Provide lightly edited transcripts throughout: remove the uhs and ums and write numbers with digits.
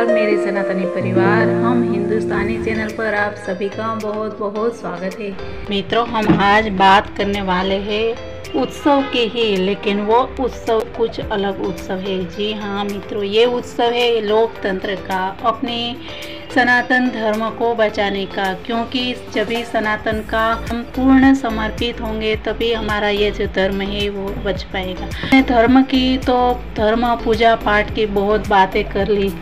नमस्कार मेरे सनातनी परिवार, हम हिंदुस्तानी चैनल पर आप सभी का बहुत बहुत स्वागत है। मित्रों, हम आज बात करने वाले हैं उत्सव के ही, लेकिन वो उत्सव कुछ अलग उत्सव है। जी हाँ मित्रों, ये उत्सव है लोकतंत्र का, अपने सनातन धर्म को बचाने का। क्योंकि जब भी सनातन का हम पूर्ण समर्पित होंगे तभी हमारा ये जो धर्म है वो बच पाएगा। धर्म की तो धर्म पूजा पाठ की बहुत बातें कर ली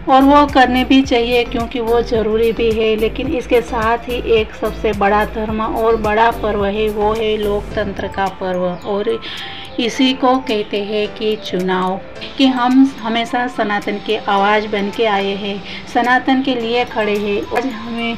और वो करने भी चाहिए क्योंकि वो ज़रूरी भी है, लेकिन इसके साथ ही एक सबसे बड़ा धर्म और बड़ा पर्व है, वो है लोकतंत्र का पर्व। और इसी को कहते हैं कि चुनाव, कि हम हमेशा सनातन की आवाज़ बन के आए हैं, सनातन के लिए खड़े हैं। आज हमें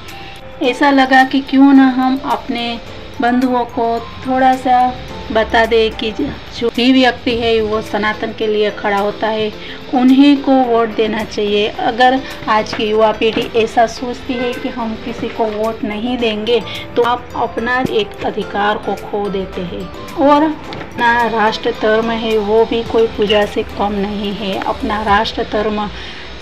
ऐसा लगा कि क्यों ना हम अपने बंधुओं को थोड़ा सा बता दें कि जो भी व्यक्ति है वो सनातन के लिए खड़ा होता है, उन्हीं को वोट देना चाहिए। अगर आज की युवा पीढ़ी ऐसा सोचती है कि हम किसी को वोट नहीं देंगे तो आप अपना एक अधिकार को खो देते हैं। और अपना राष्ट्र धर्म है वो भी कोई पूजा से कम नहीं है। अपना राष्ट्र धर्म,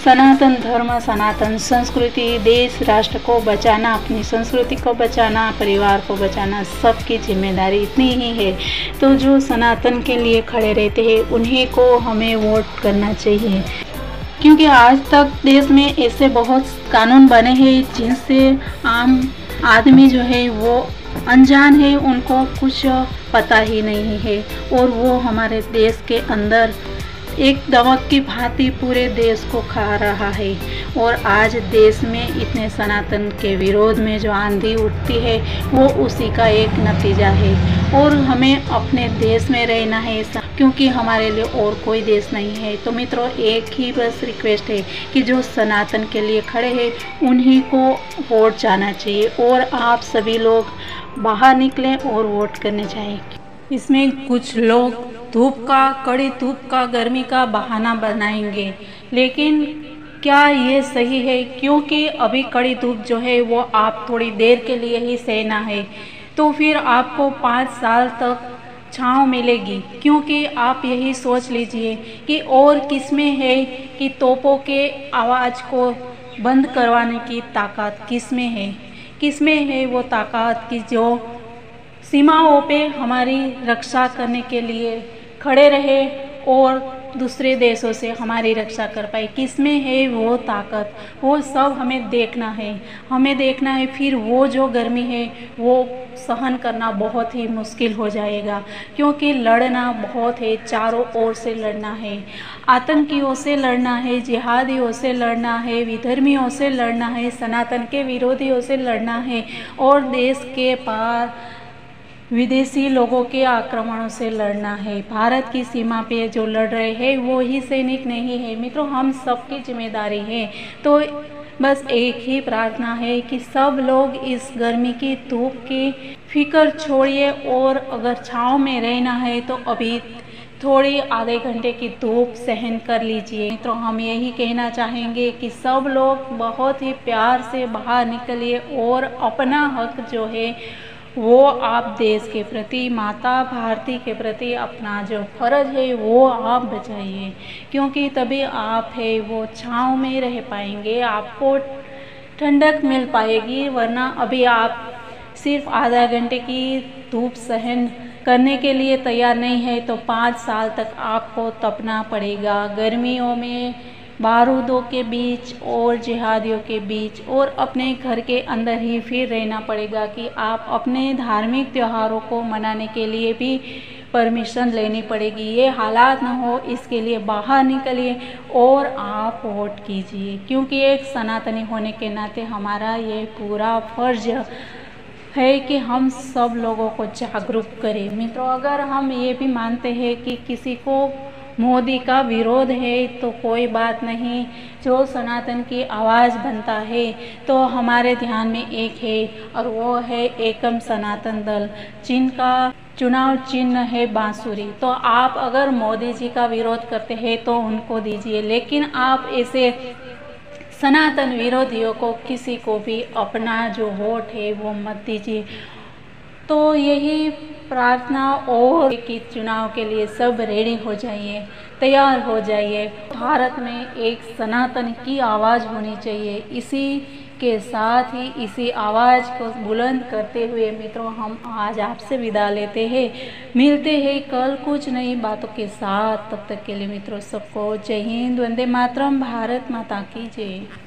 सनातन धर्म, सनातन संस्कृति, देश राष्ट्र को बचाना, अपनी संस्कृति को बचाना, परिवार को बचाना, सबकी जिम्मेदारी इतनी ही है। तो जो सनातन के लिए खड़े रहते हैं उन्हीं को हमें वोट करना चाहिए। क्योंकि आज तक देश में ऐसे बहुत कानून बने हैं जिनसे आम आदमी जो है वो अनजान है, उनको कुछ पता ही नहीं है और वो हमारे देश के अंदर एक दमक की भांति पूरे देश को खा रहा है। और आज देश में इतने सनातन के विरोध में जो आंधी उठती है वो उसी का एक नतीजा है। और हमें अपने देश में रहना है क्योंकि हमारे लिए और कोई देश नहीं है। तो मित्रों, एक ही बस रिक्वेस्ट है कि जो सनातन के लिए खड़े हैं उन्हीं को वोट जाना चाहिए और आप सभी लोग बाहर निकलें और वोट करने जाएं। इसमें कुछ लोग धूप का, कड़ी धूप का, गर्मी का बहाना बनाएंगे, लेकिन क्या ये सही है? क्योंकि अभी कड़ी धूप जो है वो आप थोड़ी देर के लिए ही सहना है, तो फिर आपको 5 साल तक छाँव मिलेगी। क्योंकि आप यही सोच लीजिए कि और किसमें है कि तोपों के आवाज़ को बंद करवाने की ताकत किसमें है? किसमें है वो ताकत कि जो सीमाओं पे हमारी रक्षा करने के लिए खड़े रहे और दूसरे देशों से हमारी रक्षा कर पाए? किसमें है वो ताकत? वो सब हमें देखना है, हमें देखना है। फिर वो जो गर्मी है वो सहन करना बहुत ही मुश्किल हो जाएगा, क्योंकि लड़ना बहुत है, चारों ओर से लड़ना है। आतंकियों से लड़ना है, जिहादियों से लड़ना है, विधर्मियों से लड़ना है, सनातन के विरोधियों से लड़ना है और देश के पार विदेशी लोगों के आक्रमणों से लड़ना है। भारत की सीमा पे जो लड़ रहे हैं वो ही सैनिक नहीं है। मित्रों, हम सबकी जिम्मेदारी है। तो बस एक ही प्रार्थना है कि सब लोग इस गर्मी की धूप की फिक्र छोड़िए और अगर छाँव में रहना है तो अभी थोड़ी आधे घंटे की धूप सहन कर लीजिए। तो हम यही कहना चाहेंगे कि सब लोग बहुत ही प्यार से बाहर निकलिए और अपना हक जो है वो आप देश के प्रति, माता भारती के प्रति अपना जो फर्ज है वो आप बचाइए। क्योंकि तभी आप है वो छाँव में रह पाएंगे, आपको ठंडक मिल पाएगी। वरना अभी आप सिर्फ आधा घंटे की धूप सहन करने के लिए तैयार नहीं है तो 5 साल तक आपको तपना पड़ेगा गर्मियों में, बारूदों के बीच और जिहादियों के बीच, और अपने घर के अंदर ही फिर रहना पड़ेगा कि आप अपने धार्मिक त्योहारों को मनाने के लिए भी परमिशन लेनी पड़ेगी। ये हालात ना हो इसके लिए बाहर निकलिए और आप वोट कीजिए। क्योंकि एक सनातनी होने के नाते हमारा ये पूरा फर्ज है कि हम सब लोगों को जागरूक करें। मित्रों, अगर हम ये भी मानते हैं कि किसी को मोदी का विरोध है तो कोई बात नहीं, जो सनातन की आवाज़ बनता है तो हमारे ध्यान में एक है और वो है एकम सनातन दल, जिनका चुनाव चिन्ह है बांसुरी। तो आप अगर मोदी जी का विरोध करते हैं तो उनको दीजिए, लेकिन आप ऐसे सनातन विरोधियों को किसी को भी अपना जो वोट है वो मत दीजिए। तो यही प्रार्थना और कि चुनाव के लिए सब रेडी हो जाइए। तैयार हो जाइए। भारत में एक सनातन की आवाज़ होनी चाहिए। इसी के साथ ही इसी आवाज़ को बुलंद करते हुए मित्रों हम आज आपसे विदा लेते हैं। मिलते हैं कल कुछ नई बातों के साथ। तब तक के लिए मित्रों सबको जय हिंद, वंदे मातरम, भारत माता की जय।